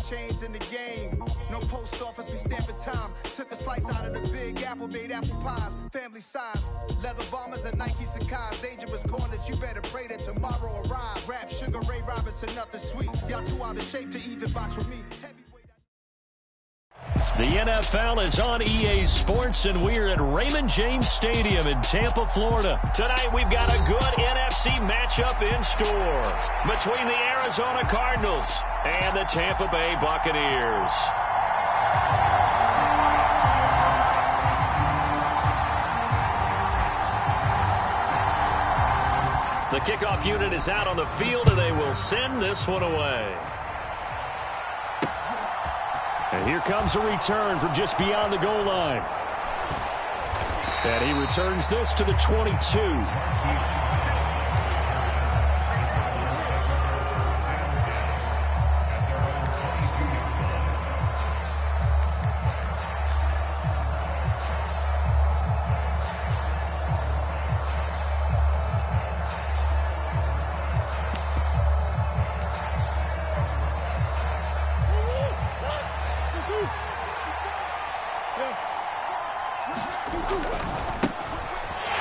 change in the game. No post office, we stamping time. Took a slice out of the big apple, made apple pies. Family size, leather bombers and Nike Sacai's. Dangerous corners, you better pray that tomorrow arrives. Rap, Sugar Ray Robinson, nothing sweet. Y'all too out of shape to even box with me. The NFL is on EA Sports, and we're at Raymond James Stadium in Tampa, Florida. Tonight, we've got a good NFC matchup in store between the Arizona Cardinals and the Tampa Bay Buccaneers. The kickoff unit is out on the field, and they will send this one away. And here comes a return from just beyond the goal line. And he returns this to the 22.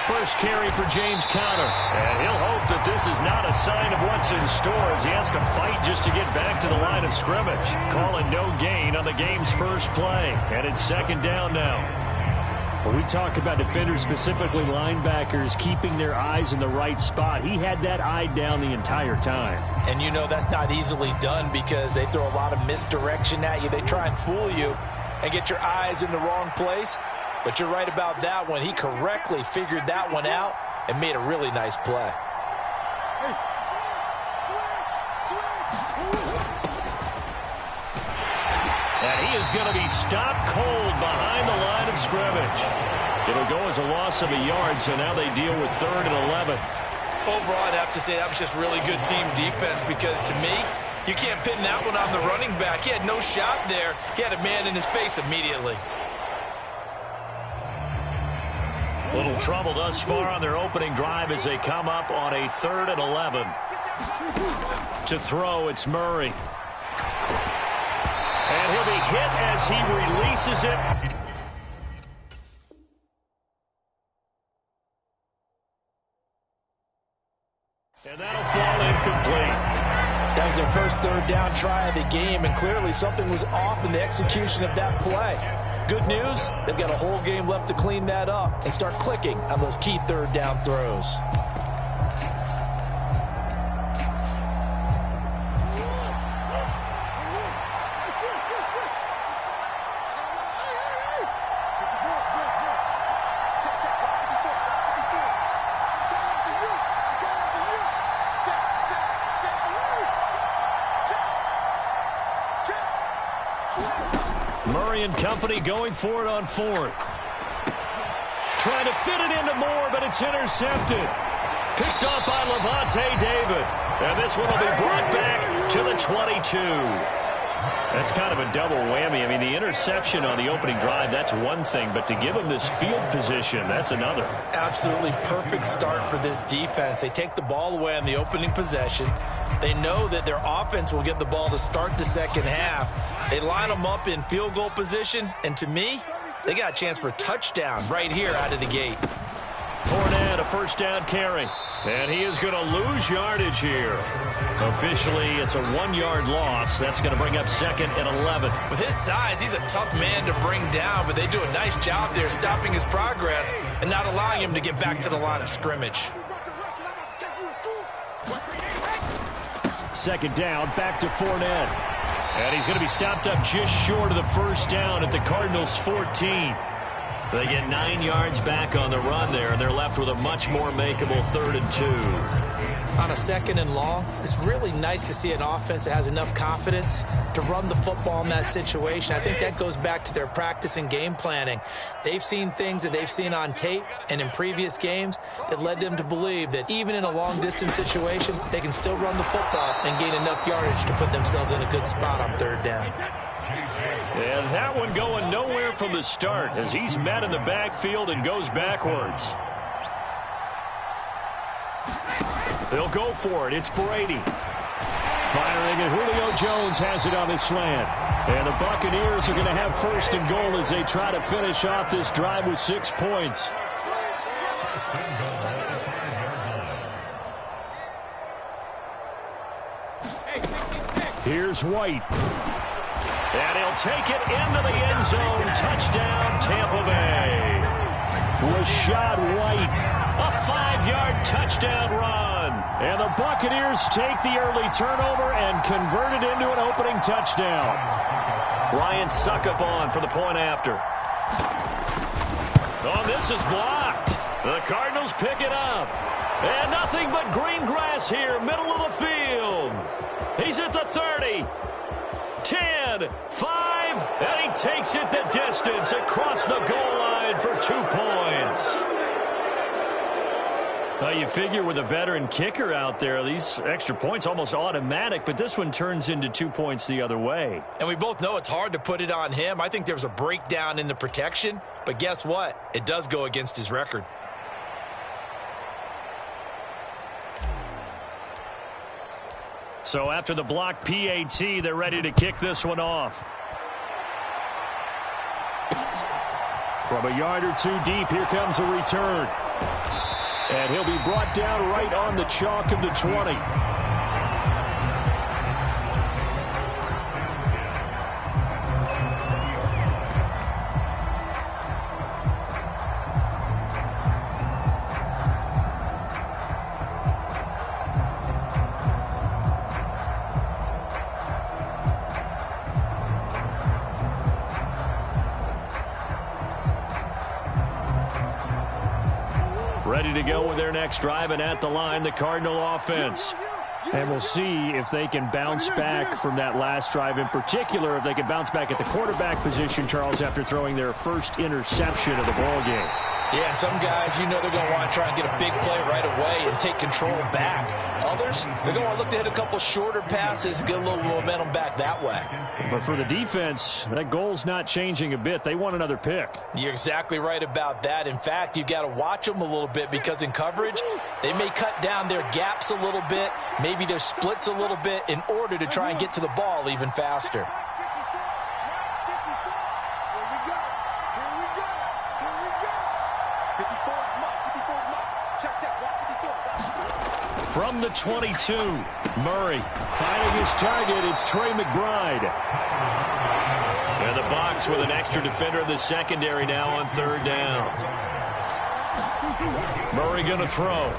First carry for James Conner. And he'll hope that this is not a sign of what's in store as he has to fight just to get back to the line of scrimmage. Calling no gain on the game's first play. And it's second down now. When we talk about defenders, specifically linebackers, keeping their eyes in the right spot, he had that eye down the entire time. And you know that's not easily done because they throw a lot of misdirection at you. They try and fool you and get your eyes in the wrong place. But you're right about that one. He correctly figured that one out and made a really nice play. And he is going to be stopped cold behind the line of scrimmage. It'll go as a loss of a yard, so now they deal with 3rd and 11. Overall, I'd have to say that was just really good team defense because, to me, you can't pin that one on the running back. He had no shot there. He had a man in his face immediately. Little trouble thus far on their opening drive as they come up on a 3rd and 11. To throw, it's Murray. And he'll be hit as he releases it. And that'll fall incomplete. That was their first 3rd down try of the game, and clearly something was off in the execution of that play. Good news, they've got a whole game left to clean that up and start clicking on those key 3rd down throws. Murray and company going for it on 4th. Trying to fit it into Moore, but it's intercepted. Picked off by Levante David. And this one will be brought back to the 22. That's kind of a double whammy. I mean, the interception on the opening drive, that's one thing. But to give him this field position, that's another. Absolutely perfect start for this defense. They take the ball away on the opening possession. They know that their offense will get the ball to start the second half. They line them up in field goal position, and to me, they got a chance for a touchdown right here out of the gate. Fournette, a first down carry. And he is going to lose yardage here. Officially, it's a 1-yard loss. That's going to bring up 2nd and 11. With his size, he's a tough man to bring down, but they do a nice job there stopping his progress and not allowing him to get back to the line of scrimmage. 2nd down, back to Fournette. And he's going to be stopped up just short of the first down at the Cardinals' 14. They get 9 yards back on the run there, and they're left with a much more makeable 3rd and 2. On a 2nd and long, it's really nice to see an offense that has enough confidence to run the football in that situation. I think that goes back to their practice and game planning. They've seen things that they've seen on tape and in previous games that led them to believe that even in a long-distance situation, they can still run the football and gain enough yardage to put themselves in a good spot on 3rd down. And that one going nowhere from the start as he's met in the backfield and goes backwards. They'll go for it. It's Brady. Firing, and Julio Jones has it on his slant. And the Buccaneers are going to have first and goal as they try to finish off this drive with 6 points. Here's White. And he'll take it into the end zone. Touchdown, Tampa Bay. Rashad White. A 5-yard touchdown run. And the Buccaneers take the early turnover and convert it into an opening touchdown. Ryan Succop for the point after. Oh, this is blocked. The Cardinals pick it up. And nothing but green grass here, middle of the field. He's at the 30. 10, 5, and he takes it the distance across the goal line for 2 points. Well, you figure with a veteran kicker out there, these extra points almost automatic, but this one turns into 2 points the other way. And we both know it's hard to put it on him. I think there was a breakdown in the protection, but guess what? It does go against his record. So after the block PAT, they're ready to kick this one off. From a yard or two deep, here comes a return. And he'll be brought down right on the chalk of the 20. Ready to go with their next drive, and at the line, the Cardinal offense. And we'll see if they can bounce back from that last drive, in particular, if they can bounce back at the quarterback position, Charles, after throwing their first interception of the ballgame. Yeah, some guys, you know they're going to want to try and get a big play right away and take control back. Others, they're going to want to look to hit a couple shorter passes, get a little momentum back that way. But for the defense, that goal's not changing a bit. They want another pick. You're exactly right about that. In fact, you've got to watch them a little bit because in coverage, they may cut down their gaps a little bit, maybe their splits a little bit in order to try and get to the ball even faster. From the 22, Murray finding his target. It's Trey McBride. And the box with an extra defender in the secondary now on third down. Murray going to throw.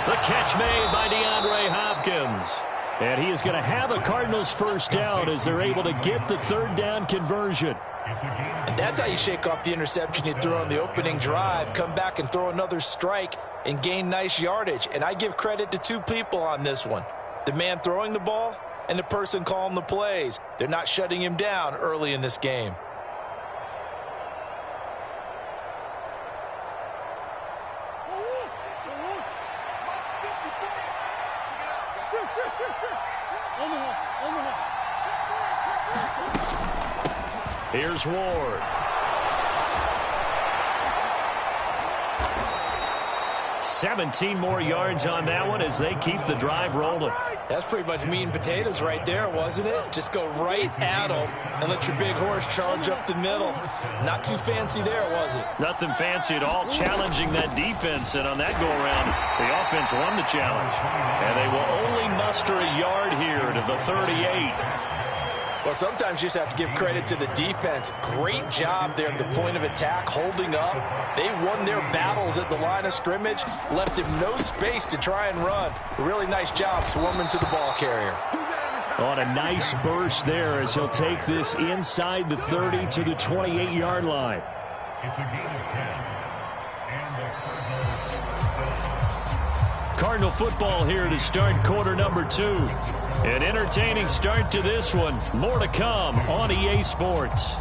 The catch made by DeAndre Hopkins. And he is going to have a Cardinals first down as they're able to get the third down conversion. And that's how you shake off the interception you threw on the opening drive, come back and throw another strike and gain nice yardage. And I give credit to two people on this one. The man throwing the ball and the person calling the plays. They're not shutting him down early in this game. Here's Ward. 17 more yards on that one as they keep the drive rolling. That's pretty much meat and potatoes right there, wasn't it? Just go right at them and let your big horse charge up the middle. Not too fancy there, was it? Nothing fancy at all, challenging that defense. And on that go-around, the offense won the challenge. And they will only muster a yard here to the 38. Well, sometimes you just have to give credit to the defense. Great job there at the point of attack, holding up. They won their battles at the line of scrimmage, left him no space to try and run. A really nice job swarming to the ball carrier. On a nice burst there as he'll take this inside the 30 to the 28-yard line. It's a gain of 10. Cardinal football here to start quarter number 2. An entertaining start to this one. More to come on EA Sports.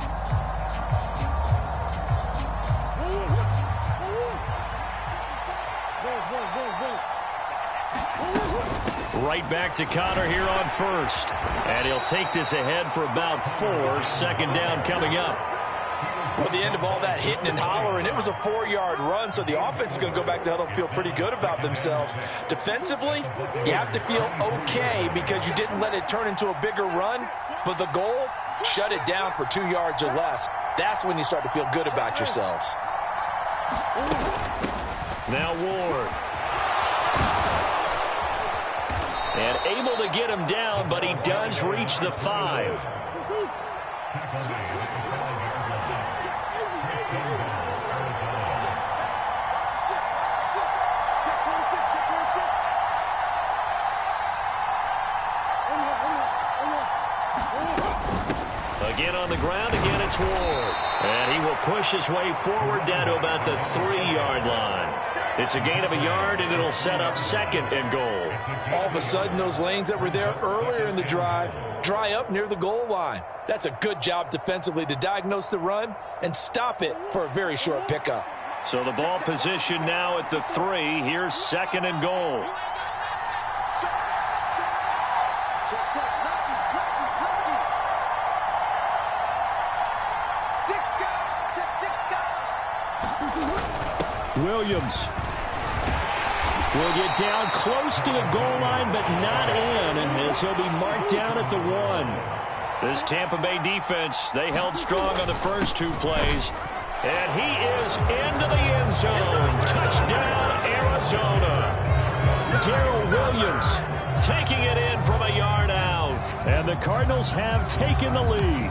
Right back to Connor here on first. And he'll take this ahead for about 4. Second down coming up. Well, at the end of all that hitting and hollering, it was a 4-yard run, so the offense is going to go back to huddle and feel pretty good about themselves. Defensively, you have to feel okay because you didn't let it turn into a bigger run, but the goal, shut it down for 2 yards or less. That's when you start to feel good about yourselves. Now Ward. And able to get him down, but he does reach the 5. Again on the ground, again it's Ward. And he will push his way forward down to about the 3-yard line. It's a gain of a yard, and it'll set up 2nd and goal. All of a sudden, those lanes that were there earlier in the drive dry up near the goal line. That's a good job defensively to diagnose the run and stop it for a very short pickup. So the ball position now at the 3. Here's 2nd and goal. Williams will get down close to the goal line, but not in, as he'll be marked down at the 1. This Tampa Bay defense, they held strong on the first 2 plays, and he is into the end zone. Touchdown, Arizona. Darrell Williams taking it in from a yard out, and the Cardinals have taken the lead.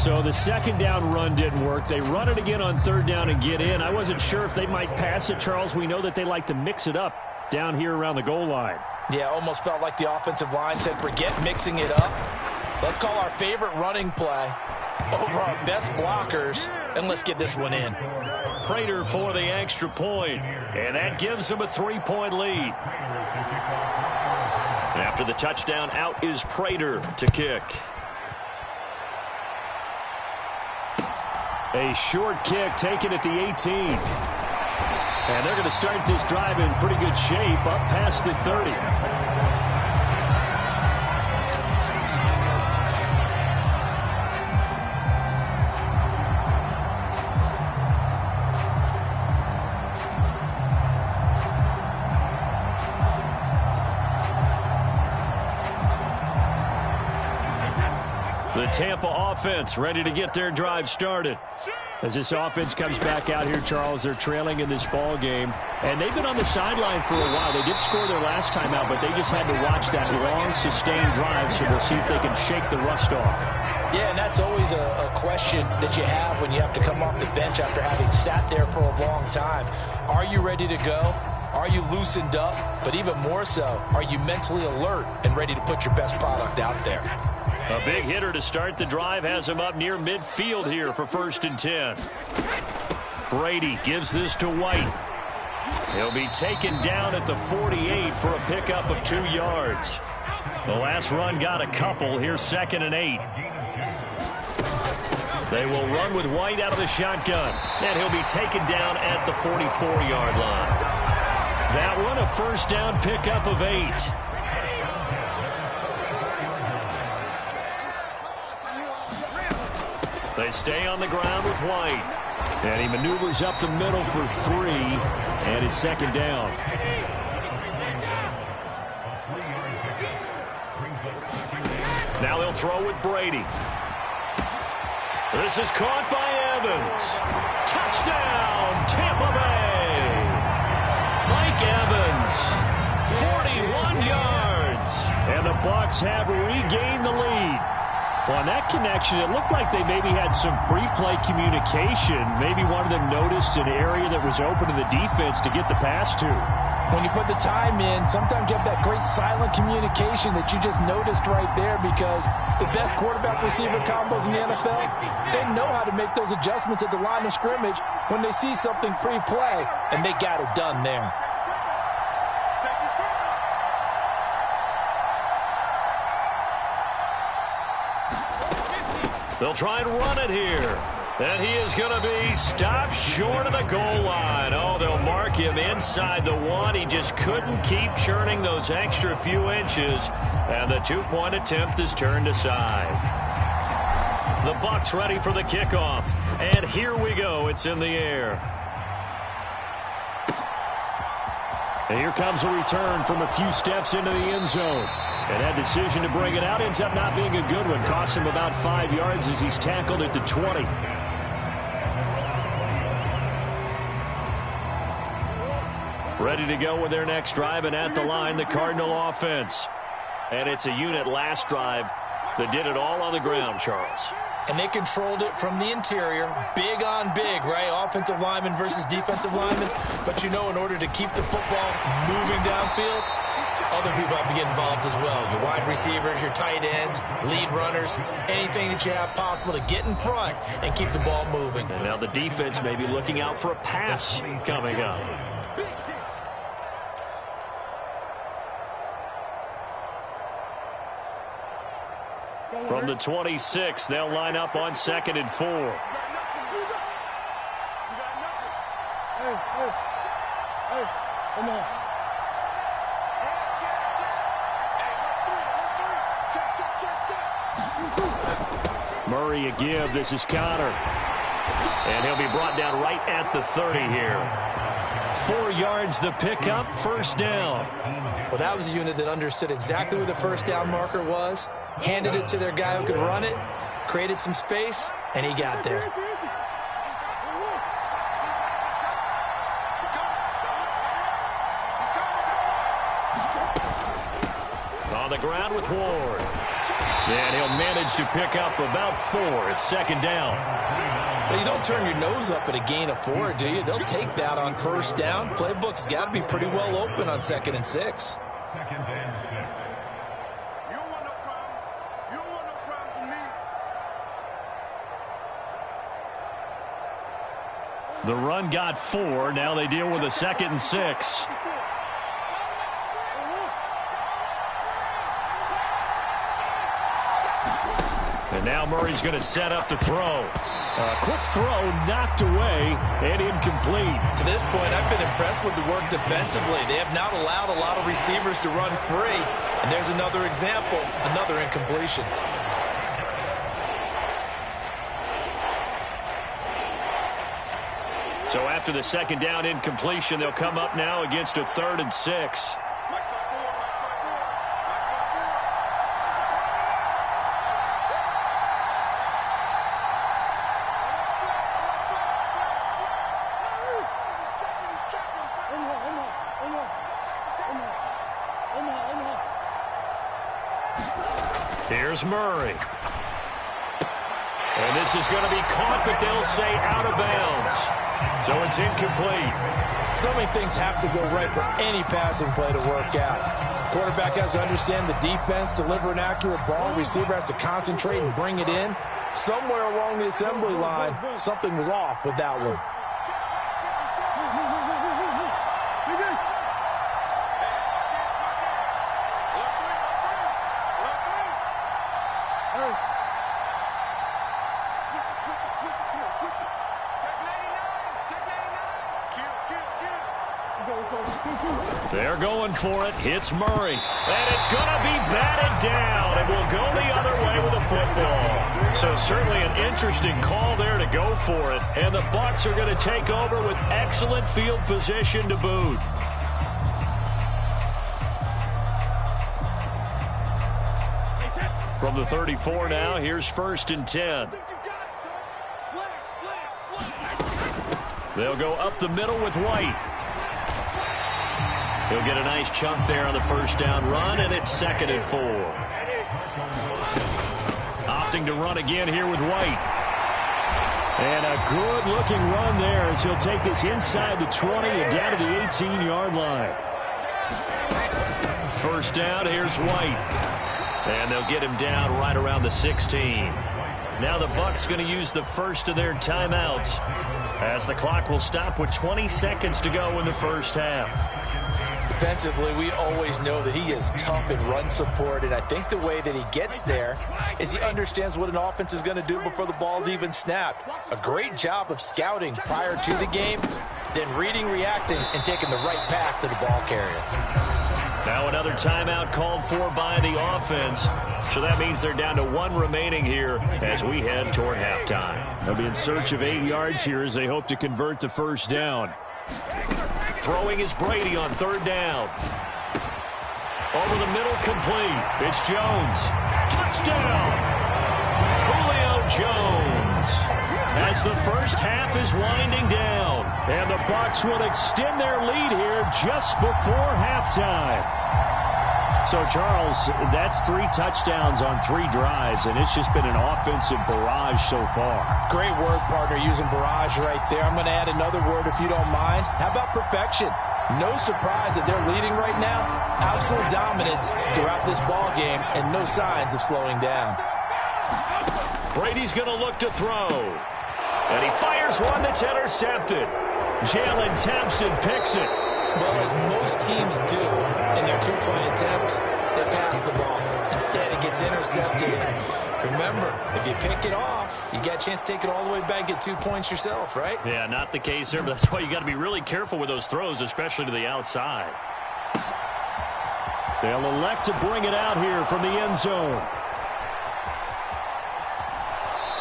So the 2nd down run didn't work. They run it again on 3rd down and get in. I wasn't sure if they might pass it, Charles. We know that they like to mix it up down here around the goal line. Yeah, almost felt like the offensive line said, forget mixing it up. Let's call our favorite running play over our best blockers, and let's get this one in. Prater for the extra point, and that gives them a 3-point lead. After the touchdown, out is Prater to kick. A short kick taken at the 18. And they're going to start this drive in pretty good shape up past the 30. The Tampa offense ready to get their drive started. As this offense comes back out here, Charles, they're trailing in this ball game. And they've been on the sideline for a while. They did score their last time out, but they just had to watch that long, sustained drive, so we'll see if they can shake the rust off. Yeah, and that's always a question that you have when you have to come off the bench after having sat there for a long time. Are you ready to go? Are you loosened up? But even more so, are you mentally alert and ready to put your best product out there? A big hitter to start the drive has him up near midfield here for 1st and 10. Brady gives this to White. He'll be taken down at the 48 for a pickup of 2 yards. The last run got a couple. Here's 2nd and 8. They will run with White out of the shotgun, and he'll be taken down at the 44-yard line. That one a 1st down pickup of 8. They stay on the ground with White. And he maneuvers up the middle for 3. And it's 2nd down. Now they'll throw with Brady. This is caught by Evans. Touchdown, Tampa Bay. Mike Evans, 41 yards. And the Bucs have regained the lead. Well, on that connection, it looked like they maybe had some pre-play communication. Maybe one of them noticed an area that was open to the defense to get the pass to. When you put the time in, sometimes you have that great silent communication that you just noticed right there, because the best quarterback-receiver combos in the NFL, they know how to make those adjustments at the line of scrimmage when they see something pre-play, and they got it done there. They'll try and run it here. And he is going to be stopped short of the goal line. Oh, they'll mark him inside the 1. He just couldn't keep churning those extra few inches. And the 2-point attempt is turned aside. The Bucs ready for the kickoff. And here we go. It's in the air. And here comes a return from a few steps into the end zone. And that decision to bring it out ends up not being a good one. Costs him about 5 yards as he's tackled at the 20. Ready to go with their next drive, and at the line, the Cardinal offense. And it's a unit last drive that did it all on the ground, Charles. And they controlled it from the interior, big on big, right? Offensive lineman versus defensive lineman. But, you know, in order to keep the football moving downfield, other people have to get involved as well. Your wide receivers, your tight ends, lead runners, anything that you have possible to get in front and keep the ball moving. And now the defense may be looking out for a pass coming up. From the 26, they'll line up on 2nd and 4. Come on. Murray a give. This is Connor. And he'll be brought down right at the 30 here. 4 yards the pickup, first down. Well, that was a unit that understood exactly where the first down marker was, handed it to their guy who could run it, created some space, and he got there. On the ground with Ward. And he'll manage to pick up about 4 at 2nd down. Well, you don't turn your nose up at a gain of 4, do you? They'll take that on first down. Playbook's got to be pretty well open on 2nd and 6. The run got 4. Now they deal with a 2nd and 6. And now Murray's going to set up to throw. A quick throw knocked away and incomplete. To this point, I've been impressed with the work defensively. They have not allowed a lot of receivers to run free. And there's another example, another incompletion. So after the 2nd down incompletion, they'll come up now against a 3rd and 6. Here's Murray. And this is going to be caught, but they'll say out of bounds. So it's incomplete. So many things have to go right for any passing play to work out. Quarterback has to understand the defense, deliver an accurate ball. Receiver has to concentrate and bring it in. Somewhere along the assembly line, something was off with that one. They're going for it. Hits Murray. And it's going to be batted down. It will go the other way with the football. So certainly an interesting call there to go for it. And the Bucs are going to take over with excellent field position to boot. From the 34 now, here's 1st and 10. They'll go up the middle with White. He'll get a nice chunk there on the first down run, and it's 2nd and 4. Opting to run again here with White. And a good-looking run there as he'll take this inside the 20 and down to the 18-yard line. First down, here's White. And they'll get him down right around the 16. Now the Bucs going to use the first of their timeouts as the clock will stop with 20 seconds to go in the first half. Defensively, we always know that he is tough in run support, and I think the way that he gets there is he understands what an offense is going to do before the ball's even snapped. A great job of scouting prior to the game, then reading, reacting, and taking the right path to the ball carrier. Now another timeout called for by the offense. So that means they're down to 1 remaining here as we head toward halftime. They'll be in search of 8 yards here as they hope to convert the first down. Throwing is Brady on 3rd down. Over the middle, complete. It's Jones. Touchdown! Julio Jones. As the first half is winding down. And the Bucs will extend their lead here just before halftime. So, Charles, that's 3 touchdowns on 3 drives, and it's just been an offensive barrage so far. Great word, partner, using barrage right there. I'm going to add another word if you don't mind. How about perfection? No surprise that they're leading right now. Absolute dominance throughout this ball game and no signs of slowing down. Brady's going to look to throw. And he fires one that's intercepted. Jalen Thompson picks it. Well, as most teams do in their 2-point attempt, they pass the ball. Instead, it gets intercepted. Remember, if you pick it off, you got a chance to take it all the way back, get 2 points yourself, right? Yeah, not the case there, but that's why you got to be really careful with those throws, especially to the outside. They'll elect to bring it out here from the end zone.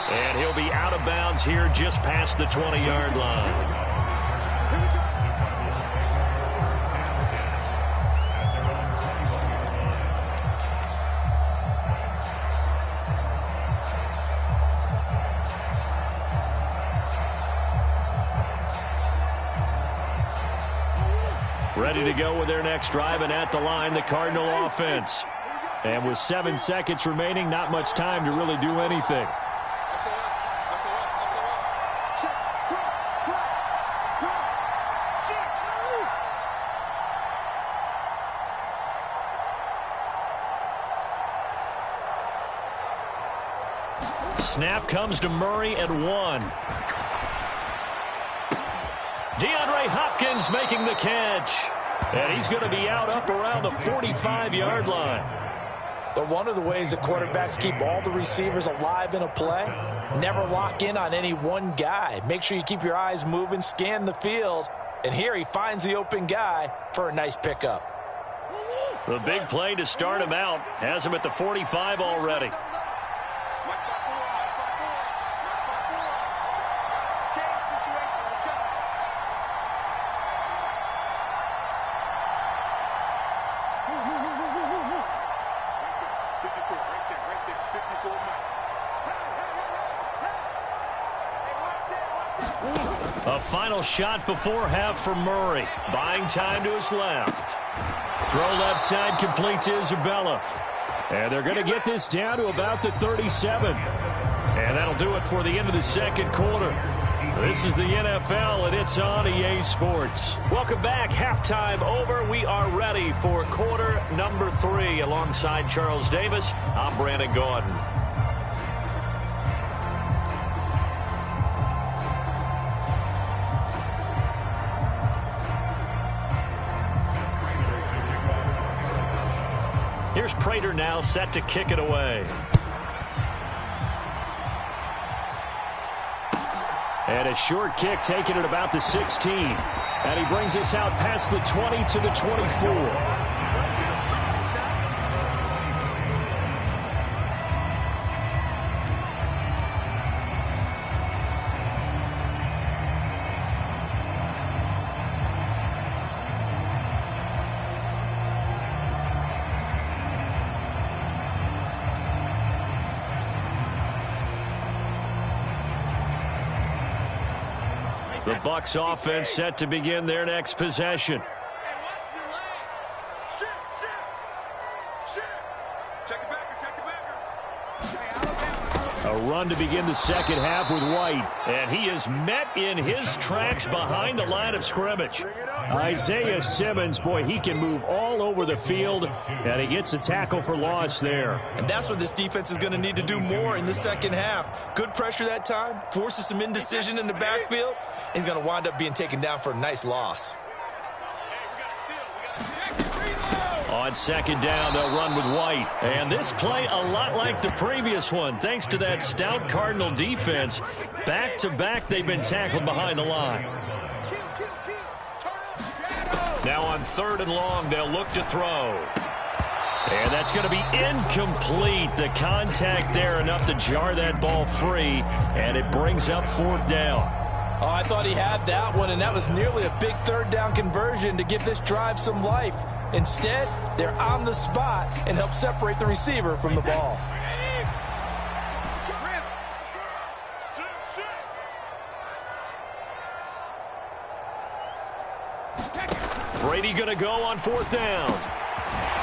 And he'll be out of bounds here just past the 20-yard line. Ready to go with their next drive, and at the line, the Cardinal offense. And with 7 seconds remaining, not much time to really do anything. Snap comes to Murray at 1. DeAndre Hopkins making the catch. And he's going to be out up around the 45-yard line. But one of the ways that quarterbacks keep all the receivers alive in a play, never lock in on any one guy. Make sure you keep your eyes moving, scan the field. And here he finds the open guy for a nice pickup. The big play to start him out has him at the 45 already. A final shot before half for Murray. Buying time to his left. Throw left side complete to Isabella. And they're going to get this down to about the 37. And that'll do it for the end of the second quarter. This is the NFL, and it's on EA Sports. Welcome back. Halftime over. We are ready for quarter number 3. Alongside Charles Davis, I'm Brandon Gordon. Here's Prater now set to kick it away. And a short kick taken at about the 16. And he brings us out past the 20 to the 24. The Bucs offense set to begin their next possession. A run to begin the second half with White. And he is met in his tracks behind the line of scrimmage. Isaiah Simmons, boy, he can move all over the field, and he gets a tackle for loss there. And that's what this defense is going to need to do more in the second half. Good pressure that time, forces some indecision in the backfield. He's going to wind up being taken down for a nice loss. On second down, they'll run with White. And this play a lot like the previous one. Thanks to that stout Cardinal defense, back-to-back they've been tackled behind the line. Now on 3rd and long, they'll look to throw. And that's going to be incomplete. The contact there enough to jar that ball free, and it brings up 4th down. Oh, I thought he had that one, and that was nearly a big 3rd down conversion to give this drive some life. Instead, they're on the spot and help separate the receiver from the ball. Brady going to go on 4th down.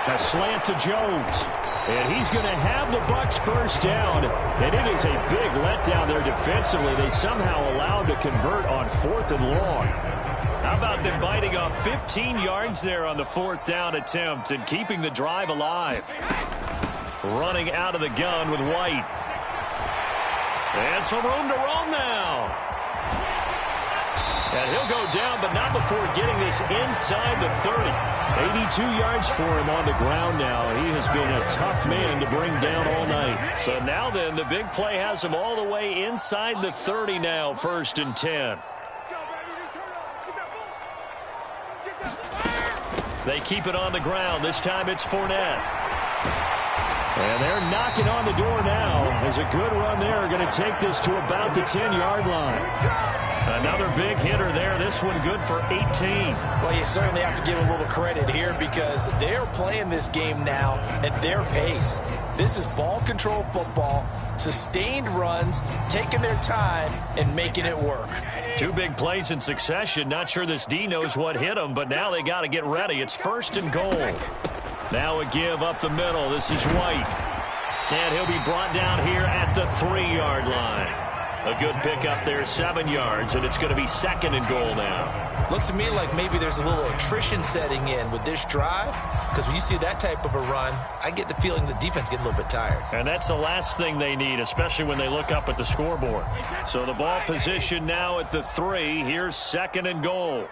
A slant to Jones. And he's going to have the Bucs 1st down. And it is a big letdown there defensively. They somehow allowed to convert on 4th and long. How about them biting off 15 yards there on the 4th down attempt and keeping the drive alive? Running out of the gun with White. And some room to roam now. And he'll go down, but not before getting this inside the 30. 82 yards for him on the ground now. He has been a tough man to bring down all night. So now then, the big play has him all the way inside the 30 now, 1st and 10. They keep it on the ground. This time it's Fournette. And they're knocking on the door now. There's a good run there. Going to take this to about the 10-yard line. Another big hitter there. This one good for 18. Well, you certainly have to give a little credit here because they're playing this game now at their pace. This is ball control football, sustained runs, taking their time, and making it work. 2 big plays in succession. Not sure this D knows what hit him, but now they got to get ready. It's 1st and goal. Now a give up the middle. This is White. And he'll be brought down here at the 3-yard line. A good pickup there, 7 yards, and it's going to be 2nd and goal now. Looks to me like maybe there's a little attrition setting in with this drive, because when you see that type of a run, I get the feeling the defense getting a little bit tired. And that's the last thing they need, especially when they look up at the scoreboard. So the ball position now at the 3. Here's 2nd and goal.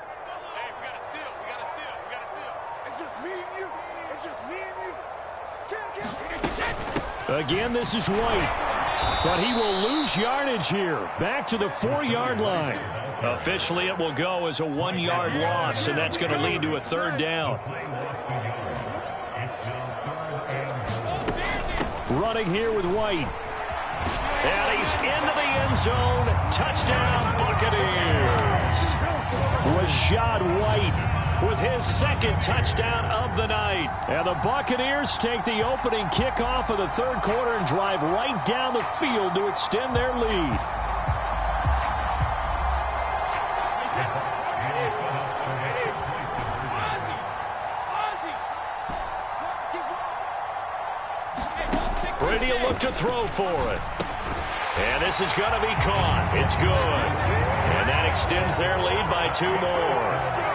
Again, this is White, but he will lose yardage here. Back to the 4-yard line. Officially, it will go as a 1-yard loss, and that's going to lead to a 3rd down. Running here with White. And he's into the end zone. Touchdown, Buccaneers. Rashad White with his 2nd touchdown of the night. And the Buccaneers take the opening kickoff of the 3rd quarter and drive right down the field to extend their lead. Brady will look to throw for it. And this is going to be caught. It's good. And that extends their lead by 2 more.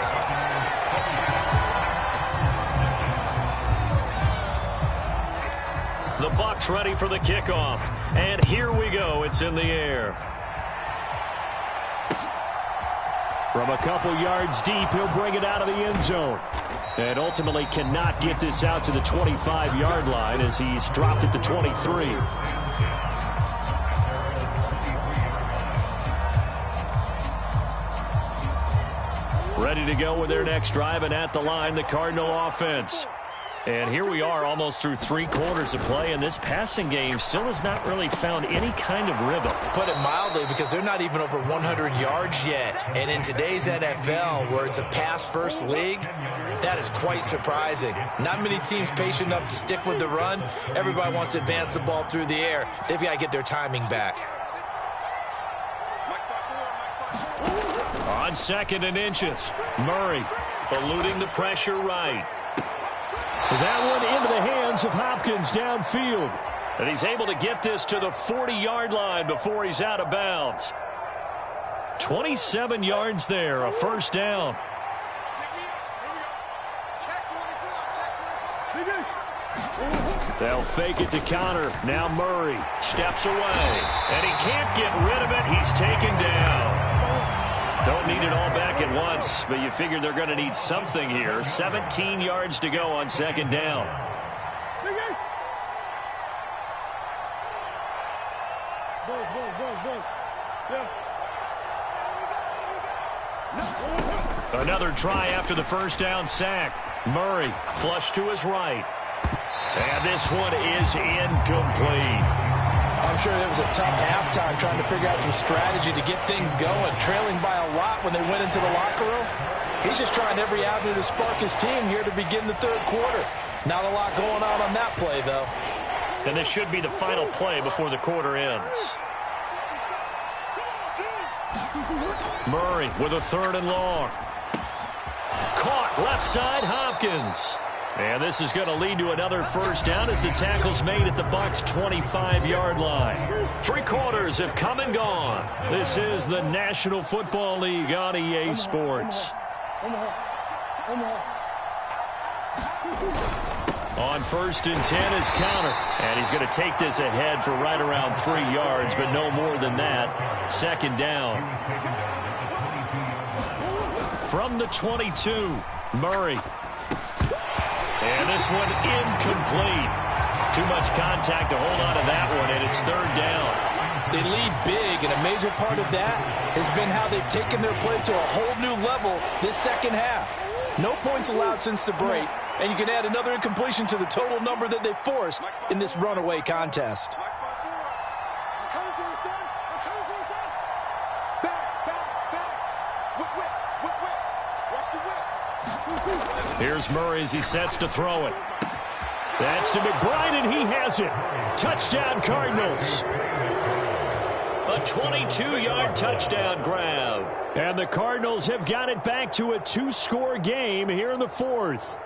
The Bucs ready for the kickoff. And here we go. It's in the air. From a couple yards deep, he'll bring it out of the end zone. And ultimately cannot get this out to the 25-yard line as he's dropped at the 23. Ready to go with their next drive, and at the line, the Cardinal offense. And here we are almost through 3 quarters of play, and this passing game still has not really found any kind of rhythm. Put it mildly, because they're not even over 100 yards yet. And in today's NFL, where it's a pass-first league, that is quite surprising. Not many teams patient enough to stick with the run. Everybody wants to advance the ball through the air. They've got to get their timing back. On 2nd and inches, Murray eluding the pressure right. That one into the hands of Hopkins downfield. And he's able to get this to the 40-yard line before he's out of bounds. 27 yards there, a 1st down. They'll fake it to counter. Now Murray steps away. And he can't get rid of it. He's taken down. Don't need it all back at once, but you figure they're going to need something here. 17 yards to go on 2nd down. Another try after the 1st down sack. Murray flush to his right. And this one is incomplete. I'm sure it was a tough halftime trying to figure out some strategy to get things going. Trailing by a lot when they went into the locker room. He's just trying every avenue to spark his team here to begin the third quarter. Not a lot going on that play, though. And this should be the final play before the quarter ends. Murray with a 3rd and long. Caught left side, Hopkins. And this is going to lead to another first down as the tackle's made at the Bucs' 25-yard line. 3 quarters have come and gone. This is the National Football League on EA Sports. On 1st and 10 is counter. And he's going to take this ahead for right around 3 yards, but no more than that. 2nd down. From the 22, Murray. And this one incomplete. Too much contact to hold on to that one, and it's 3rd down. They lead big, and a major part of that has been how they've taken their play to a whole new level this second half. No points allowed since the break, and you can add another incompletion to the total number that they forced in this runaway contest. Here's Murray as he sets to throw it. That's to McBride, and he has it. Touchdown, Cardinals. A 22-yard touchdown grab. And the Cardinals have got it back to a 2-score game here in the 4th.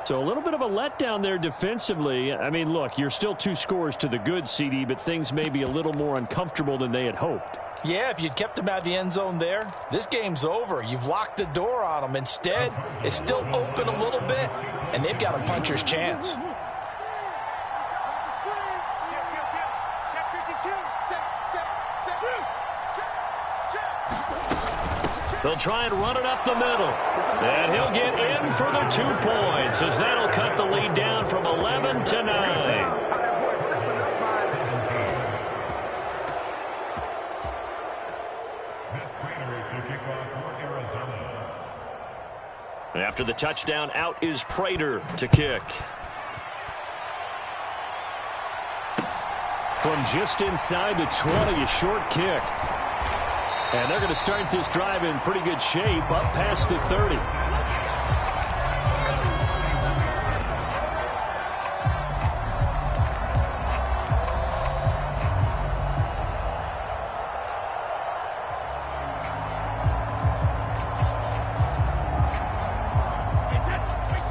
So a little bit of a letdown there defensively. I mean, look, you're still 2 scores to the good, CD, but things may be a little more uncomfortable than they had hoped. Yeah, if you'd kept them out of the end zone there, this game's over. You've locked the door on them. Instead, it's still open a little bit, and they've got a puncher's chance. They'll try and run it up the middle. And he'll get in for the 2 points, as that'll cut the lead down from 11 to 9. After the touchdown, out is Prater to kick. From just inside the 20, a short kick. And they're going to start this drive in pretty good shape, up past the 30.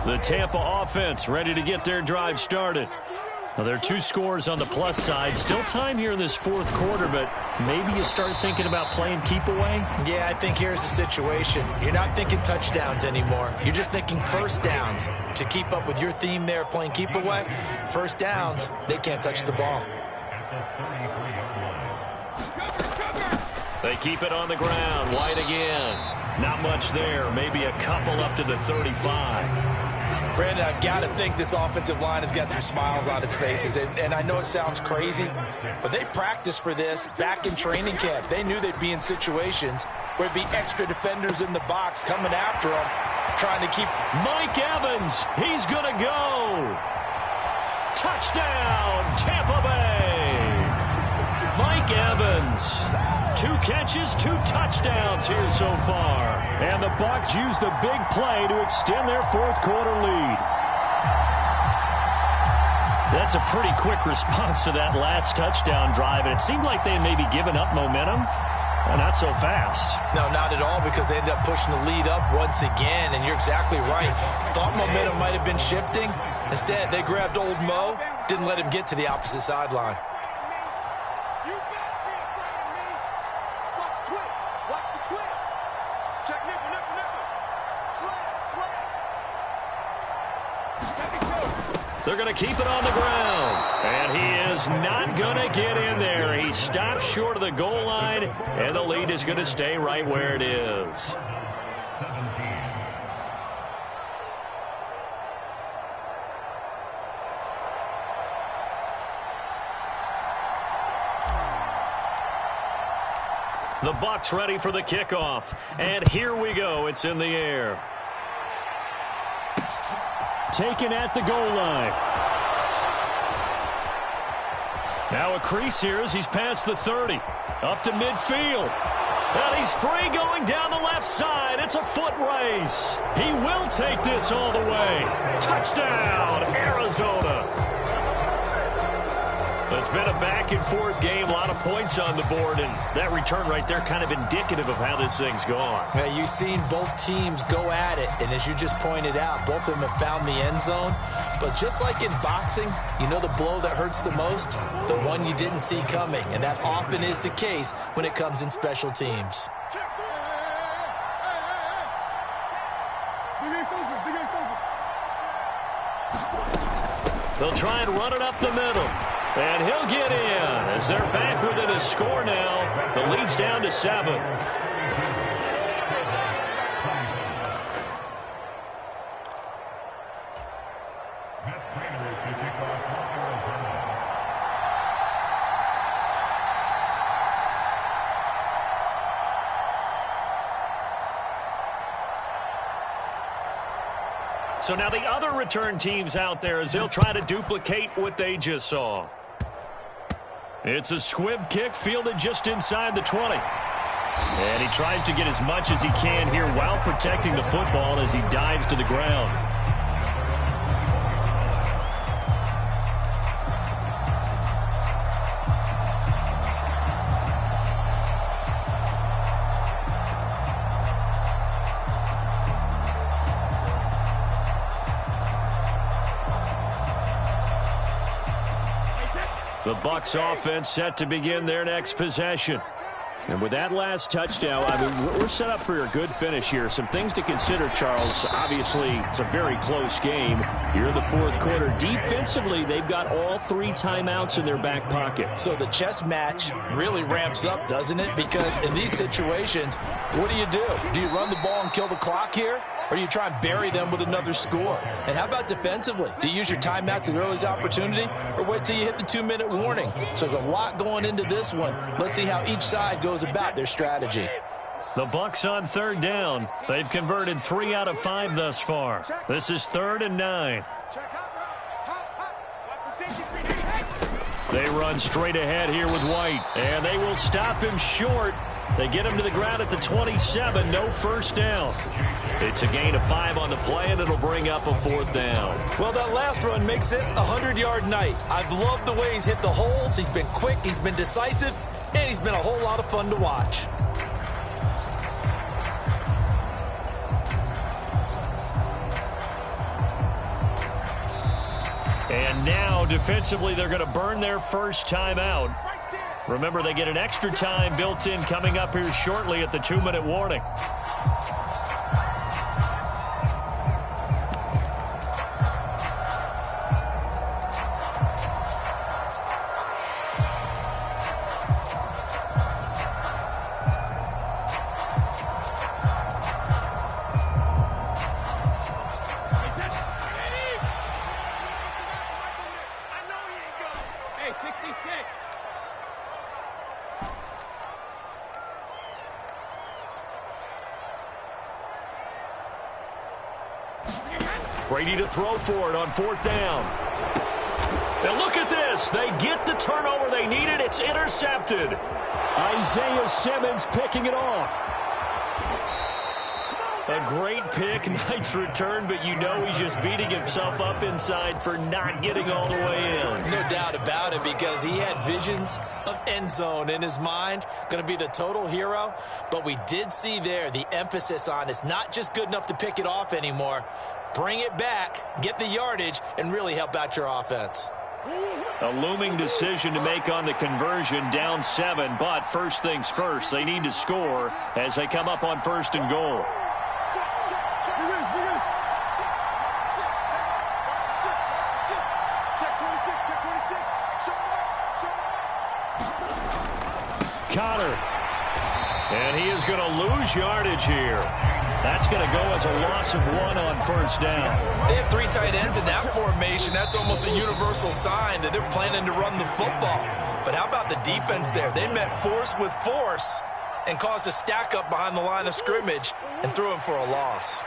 The Tampa offense ready to get their drive started. Now, there are 2 scores on the plus side. Still time here in this 4th quarter, but maybe you start thinking about playing keep away? Yeah, I think here's the situation. You're not thinking touchdowns anymore. You're just thinking first downs. To keep up with your theme there, playing keep away, first downs, they can't touch the ball. They keep it on the ground. White again. Not much there. Maybe a couple up to the 35. Brandon, I've got to think this offensive line has got some smiles on its faces. And I know it sounds crazy, but they practiced for this back in training camp. They knew they'd be in situations where there'd be extra defenders in the box coming after them, trying to keep... Mike Evans, he's going to go. Touchdown, Tampa Bay. Mike Evans. 2 catches, 2 touchdowns here so far. And the Bucs use the big play to extend their 4th quarter lead. That's a pretty quick response to that last touchdown drive, and it seemed like they had maybe given up momentum. Not so fast. No, not at all, because they ended up pushing the lead up once again, and you're exactly right. Thought momentum might have been shifting. Instead, they grabbed old Mo, didn't let him get to the opposite sideline. They're going to keep it on the ground. And he is not going to get in there. He stops short of the goal line, and the lead is going to stay right where it is. The Bucs ready for the kickoff. And here we go. It's in the air. Taken at the goal line. Now a crease here as he's past the 30. Up to midfield. And he's free going down the left side. It's a foot race. He will take this all the way. Touchdown, Arizona. It's been a back-and-forth game, a lot of points on the board, and that return right there kind of indicative of how this thing's gone. Yeah, you've seen both teams go at it, and as you just pointed out, both of them have found the end zone. But just like in boxing, you know the blow that hurts the most? The one you didn't see coming, and that often is the case when it comes in special teams. They'll try and run it up the middle. And he'll get in as they're back within a score now. The lead's down to 7. So now the other return teams out there as they'll try to duplicate what they just saw. It's a squib kick fielded just inside the 20. And he tries to get as much as he can here while protecting the football as he dives to the ground. The Bucs offense set to begin their next possession. And with that last touchdown, I mean, we're set up for a good finish here. Some things to consider, Charles. Obviously, it's a very close game. You're in the fourth quarter. Defensively, they've got all 3 timeouts in their back pocket. So the chess match really ramps up, doesn't it? Because in these situations, what do? Do you run the ball and kill the clock here? Or do you try and bury them with another score? And how about defensively? Do you use your timeouts at earliest opportunity? Or wait till you hit the 2-minute warning? So there's a lot going into this one. Let's see how each side goes about their strategy. The Bucs on third down. They've converted 3 out of 5 thus far. This is 3rd and 9. They run straight ahead here with White. And they will stop him short. They get him to the ground at the 27. No first down. It's a gain of 5 on the play, and it'll bring up a 4th down. Well, that last run makes this a 100-yard night. I've loved the way he's hit the holes. He's been quick, he's been decisive, and he's been a whole lot of fun to watch. And now, defensively, they're going to burn their first timeout. Remember, they get an extra time built in coming up here shortly at the 2-minute warning. Brady to throw for it on 4th down. Now look at this. They get the turnover they needed. It's intercepted. Isaiah Simmons picking it off. A great pick, nice return, but you know he's just beating himself up inside for not getting all the way in. No doubt about it, because he had visions of end zone in his mind. Going to be the total hero. But we did see there the emphasis on it's not just good enough to pick it off anymore. Bring it back, get the yardage, and really help out your offense. A looming decision to make on the conversion, down 7, but first things first, they need to score as they come up on 1st and goal. Connor, and he is going to lose yardage here. That's going to go as a loss of 1 on 1st down. They have 3 tight ends in that formation. That's almost a universal sign that they're planning to run the football. But how about the defense there? They met force with force and caused a stack up behind the line of scrimmage and threw him for a loss.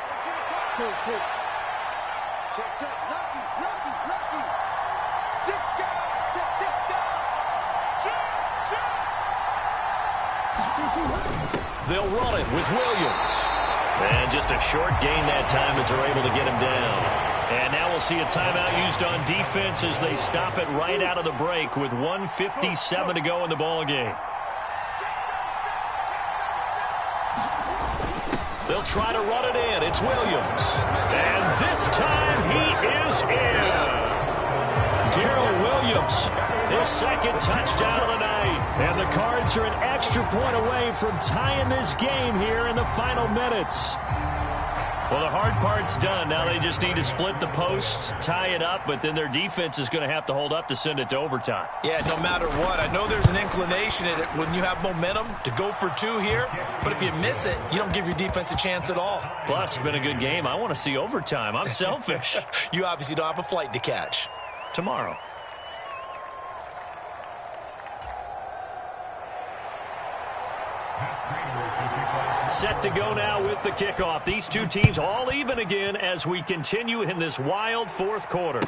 They'll run it with Williams. And just a short gain that time as they're able to get him down. And now we'll see a timeout used on defense as they stop it right out of the break with 1:57 to go in the ball game. They'll try to run it in. It's Williams. And this time he is in. Darrell Williams, his second touchdown of the night. And the Cards are an extra point away from tying this game here in the final minutes. Well, the hard part's done. Now they just need to split the post, tie it up, but then their defense is going to have to hold up to send it to overtime. Yeah, no matter what. I know there's an inclination in it when you have momentum to go for two here, but if you miss it, you don't give your defense a chance at all. Plus, it's been a good game. I want to see overtime. I'm selfish. You obviously don't have a flight to catch. Tomorrow. Set to go now with the kickoff. These two teams all even again as we continue in this wild fourth quarter.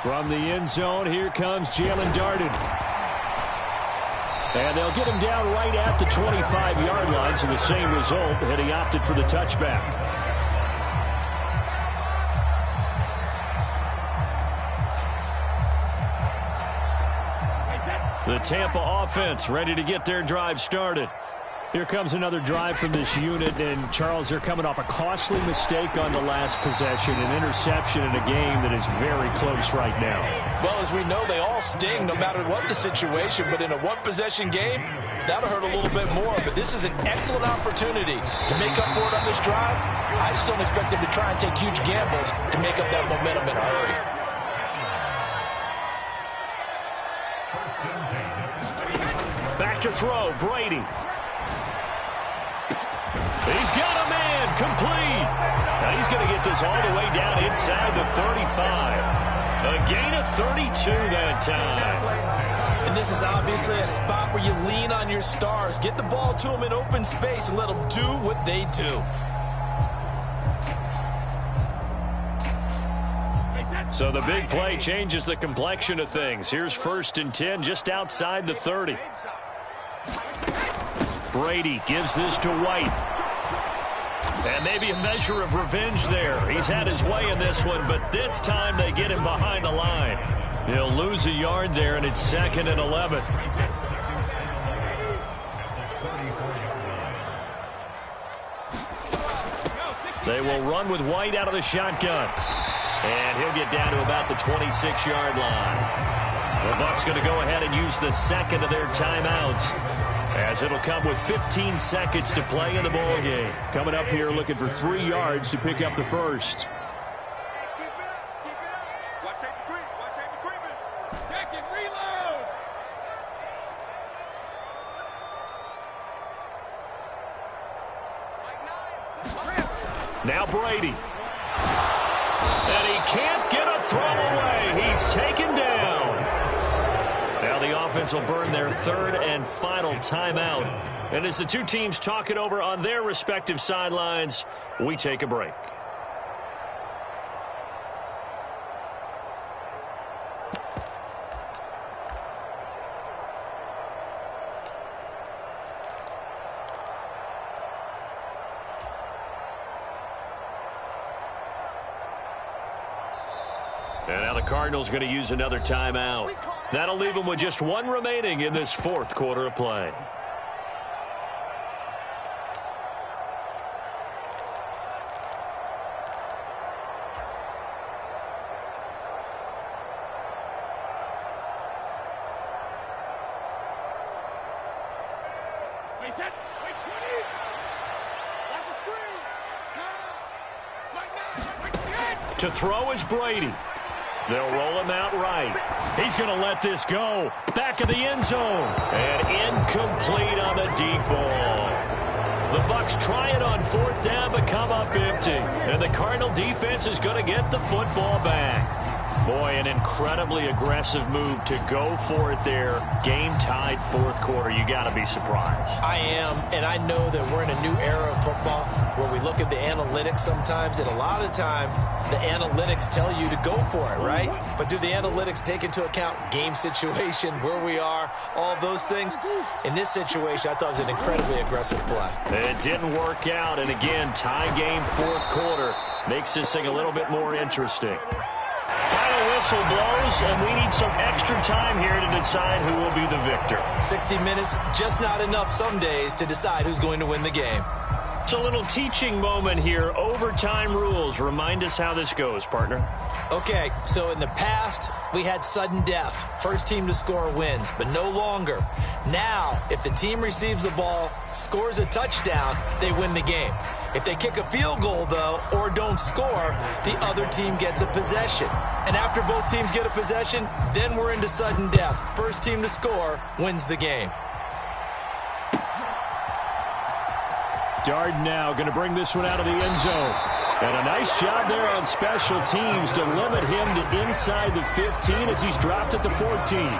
From the end zone, here comes Jalen Darden. And they'll get him down right at the 25-yard line, so the same result, and he opted for the touchback. The Tampa offense ready to get their drive started. Here comes another drive from this unit, and Charles, they're coming off a costly mistake on the last possession, an interception in a game that is very close right now. Well, as we know, they all sting no matter what the situation, but in a one-possession game, that'll hurt a little bit more. But this is an excellent opportunity to make up for it on this drive. I just don't expect them to try and take huge gambles to make up that momentum in a hurry. Back to throw, Brady. He's got a man, complete. Now he's going to get this all the way down inside the 35. A gain of 32 that time. And this is obviously a spot where you lean on your stars. Get the ball to them in open space and let them do what they do. So the big play changes the complexion of things. Here's 1st and 10 just outside the 30. Brady gives this to White. And maybe a measure of revenge there. He's had his way in this one, but this time they get him behind the line. He'll lose a yard there, and it's 2nd and 11. They will run with White out of the shotgun. And he'll get down to about the 26-yard line. The Bucs going to go ahead and use the second of their timeouts, as it'll come with 15 seconds to play in the ball game. Coming up here looking for 3 yards to pick up the first. Now Brady. And he can't get a throw away. He's taken down. Now the offense will burn their 3rd and final timeout. And as the two teams talk it over on their respective sidelines, we take a break. And now the Cardinals going to use another timeout. That'll leave them with just 1 remaining in this 4th quarter of play. To throw is Brady. They'll roll him out right. He's going to let this go. Back of the end zone. And incomplete on the deep ball. The Bucs try it on 4th down, but come up empty. And the Cardinal defense is going to get the football back. Boy, an incredibly aggressive move to go for it there. Game-tied fourth quarter. You got to be surprised. I am, and I know that we're in a new era of football where we look at the analytics sometimes, and a lot of time the analytics tell you to go for it, right? But do the analytics take into account game situation, where we are, all those things? In this situation, I thought it was an incredibly aggressive play. It didn't work out, and again, tie game fourth quarter makes this thing a little bit more interesting. Final whistle blows, and we need some extra time here to decide who will be the victor. 60 minutes, just not enough some days to decide who's going to win the game. It's a little teaching moment here. Overtime rules. Remind us how this goes, partner. Okay, so in the past, we had sudden death. First team to score wins, but no longer. Now, if the team receives the ball, scores a touchdown, they win the game. If they kick a field goal, though, or don't score, the other team gets a possession. And after both teams get a possession, then we're into sudden death. First team to score wins the game. Darden now going to bring this one out of the end zone. And a nice job there on special teams to limit him to inside the 15 as he's dropped at the 14.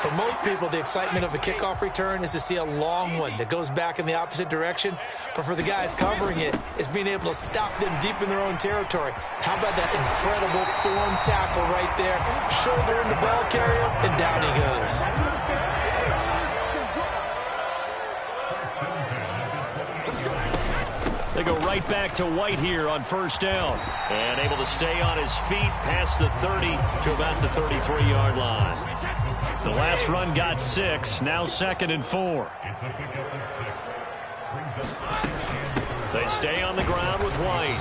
For most people, the excitement of a kickoff return is to see a long one that goes back in the opposite direction. But for the guys covering it, it's being able to stop them deep in their own territory. How about that incredible form tackle right there? Shoulder in the ball carrier, and down he goes. They go right back to White here on first down. And able to stay on his feet past the 30 to about the 33-yard line. The last run got 6, now 2nd and 4. They stay on the ground with White.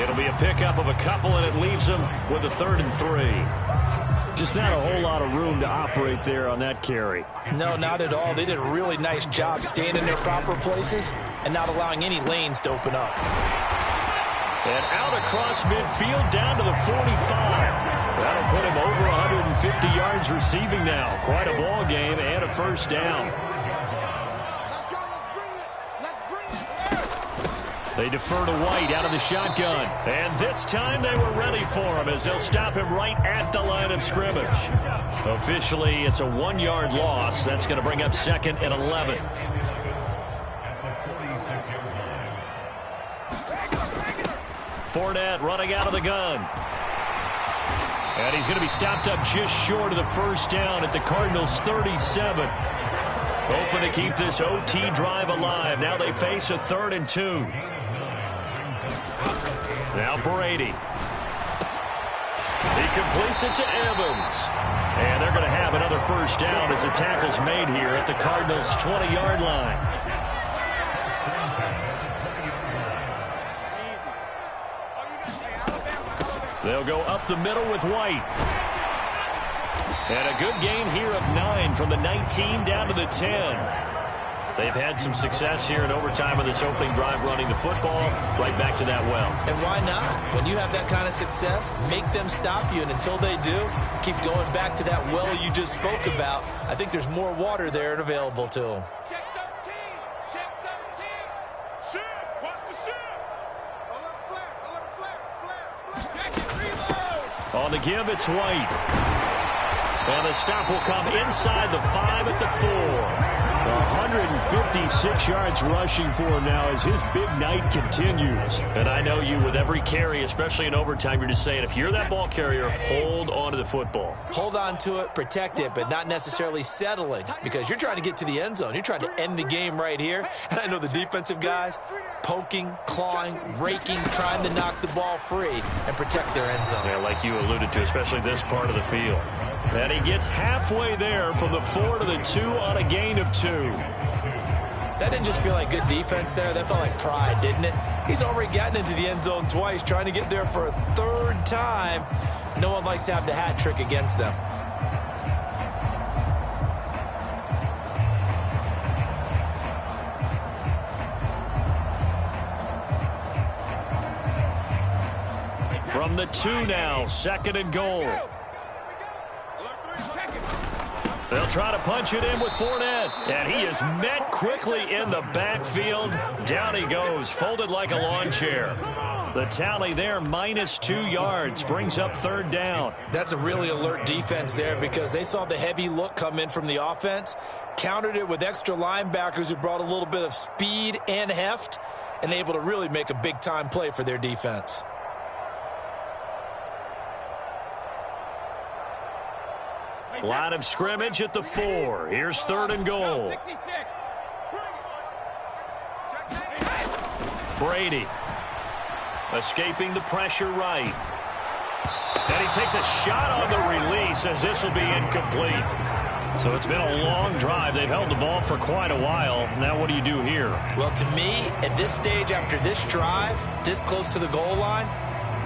It'll be a pickup of a couple, and it leaves them with a 3rd and 3. Just not a whole lot of room to operate there on that carry. No, not at all. They did a really nice job staying in their proper places and not allowing any lanes to open up. And out across midfield down to the 45. That'll put him over 150 yards receiving now. Quite a ball game and a first down. They defer to White out of the shotgun. And this time they were ready for him as they'll stop him right at the line of scrimmage. Officially, it's a 1-yard loss. That's going to bring up 2nd and 11. Fournette running out of the gun. And he's going to be stopped up just short of the first down at the Cardinals' 37. Hoping to keep this OT drive alive. Now they face a 3rd and 2. Now Brady. He completes it to Evans. And they're going to have another first down as the tackle's made here at the Cardinals' 20-yard line. They'll go up the middle with White. And a good gain here of 9 from the 19 down to the 10. They've had some success here in overtime with this opening drive running the football right back to that well. And why not? When you have that kind of success, make them stop you. And until they do, keep going back to that well you just spoke about. I think there's more water there and available to them. Check 13. Check 13. Shift. Watch the shift. Alert flare. Alert flare. Flare. Check it. Reload. On the give, it's White. And the stop will come inside the 5 at the 4. 156 yards rushing for him now as his big night continues. And I know you with every carry, especially in overtime, you're just saying, if you're that ball carrier, hold on to the football. Hold on to it, protect it, but not necessarily settling because you're trying to get to the end zone. You're trying to end the game right here. And I know the defensive guys poking, clawing, raking, trying to knock the ball free and protect their end zone. Yeah, like you alluded to, especially this part of the field. And he gets halfway there from the 4 to the 2 on a gain of 2. That didn't just feel like good defense there. That felt like pride, didn't it? He's already gotten into the end zone twice, trying to get there for a 3rd time. No one likes to have the hat trick against them. From the 2 now, 2nd and goal. They'll try to punch it in with Fournette. And he is met quickly in the backfield. Down he goes, folded like a lawn chair. The tally there, -2 yards, brings up 3rd down. That's a really alert defense there because they saw the heavy look come in from the offense, countered it with extra linebackers who brought a little bit of speed and heft, and able to really make a big-time play for their defense. Line of scrimmage at the 4. Here's 3rd and goal. Brady escaping the pressure right. And he takes a shot on the release as this will be incomplete. So it's been a long drive. They've held the ball for quite a while. Now what do you do here? Well, to me, at this stage after this drive, this close to the goal line,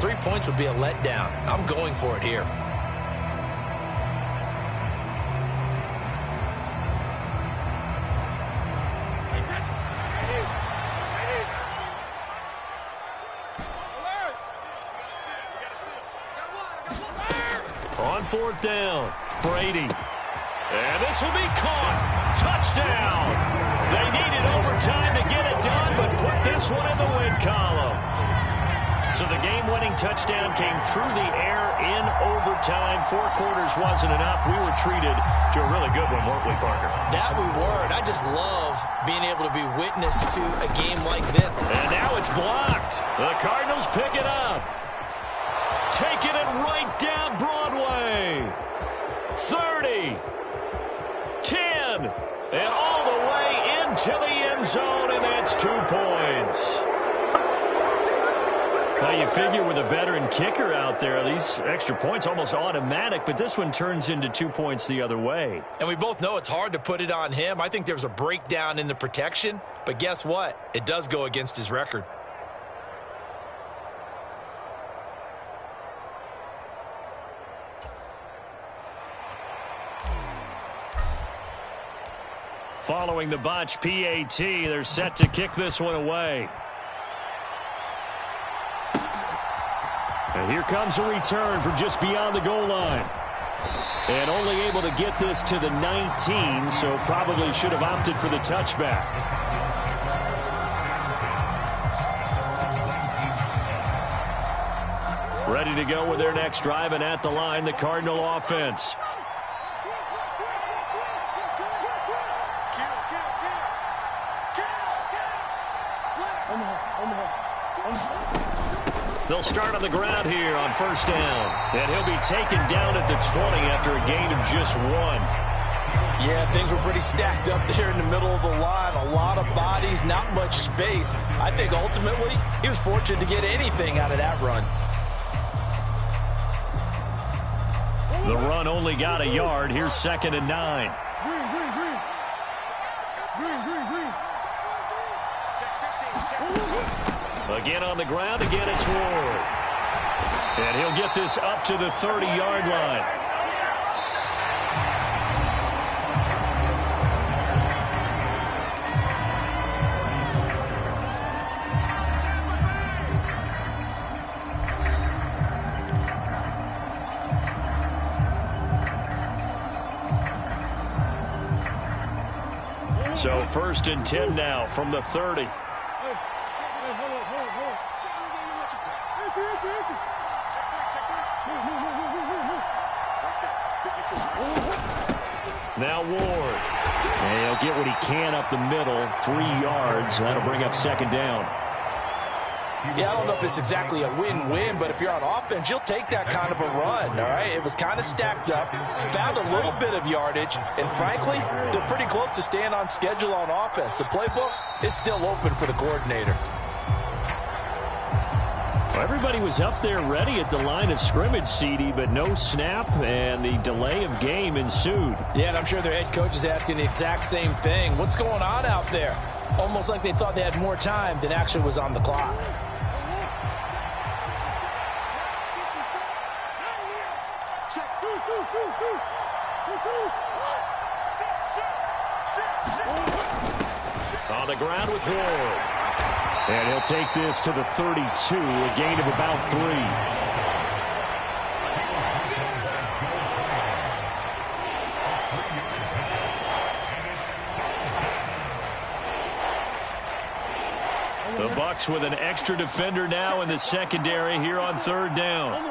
3 points would be a letdown. I'm going for it here. On 4th down, Brady. And this will be caught. Touchdown. They needed overtime to get it done, but put this one in the win column. So the game-winning touchdown came through the air in overtime. 4 quarters wasn't enough. We were treated to a really good one, weren't we, Parker? That we were. And I just love being able to be witness to a game like this. And now it's blocked. The Cardinals pick it up. Taking it right down Broadway. 30. 10. And all the way into the end zone, and that's 2 points. Now you figure with a veteran kicker out there, these extra points almost automatic, but this one turns into 2 points the other way. And we both know it's hard to put it on him. I think there's a breakdown in the protection, but guess what? It does go against his record. Following the botch PAT, they're set to kick this one away. And here comes a return from just beyond the goal line. And only able to get this to the 19, so probably should have opted for the touchback. Ready to go with their next drive, and at the line, the Cardinal offense. They'll start on the ground here on 1st down. And he'll be taken down at the 20 after a gain of just 1. Yeah, things were pretty stacked up there in the middle of the line. A lot of bodies, not much space. I think ultimately he was fortunate to get anything out of that run. The run only got a yard. Here's 2nd and 9. Again on the ground, again it's Ward. And he'll get this up to the 30-yard line. So 1st and 10 now from the 30. Now Ward. And he'll get what he can up the middle. 3 yards. That'll bring up 2nd down. Yeah, I don't know if it's exactly a win-win, but if you're on offense, you'll take that kind of a run, all right? It was kind of stacked up, found a little bit of yardage, and frankly, they're pretty close to staying on schedule on offense. The playbook is still open for the coordinator. Well, everybody was up there ready at the line of scrimmage, CD, but no snap, and the delay of game ensued. Yeah, and I'm sure their head coach is asking the exact same thing. What's going on out there? Almost like they thought they had more time than actually was on the clock. On the ground with Ward. And he'll take this to the 32, a gain of about 3. The Bucs with an extra defender now in the secondary here on third down.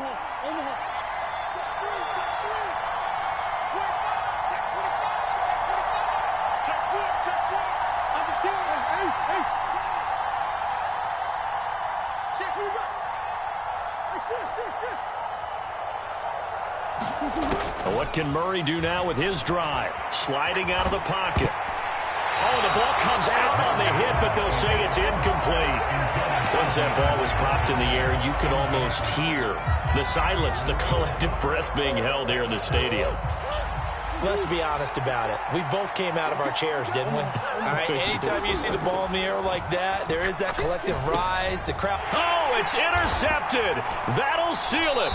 What can Murray do now with his drive? Sliding out of the pocket. Oh, the ball comes out on the hit, but they'll say it's incomplete. Once that ball was popped in the air, you could almost hear the silence, the collective breath being held here in the stadium. Let's be honest about it. We both came out of our chairs, didn't we? All right, anytime you see the ball in the air like that, there is that collective rise. The crowd. Oh, it's intercepted. That'll seal it.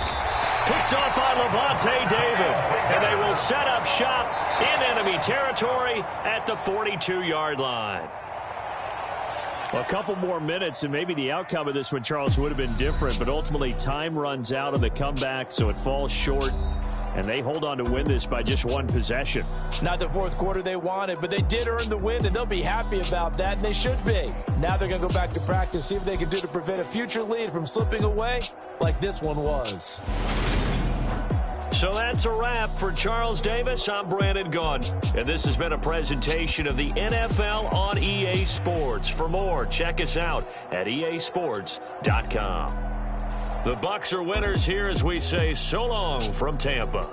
Picked up by Levante David. And they will set up shop in enemy territory at the 42-yard line. Well, a couple more minutes, and maybe the outcome of this one, Charles, would have been different. But ultimately, time runs out of the comeback, so it falls short. And they hold on to win this by just one possession. Not the fourth quarter they wanted, but they did earn the win, and they'll be happy about that, and they should be. Now they're going to go back to practice, see what they can do to prevent a future lead from slipping away like this one was. So that's a wrap for Charles Davis. I'm Brandon Gunn, and this has been a presentation of the NFL on EA Sports. For more, check us out at easports.com. The Bucs are winners here as we say so long from Tampa.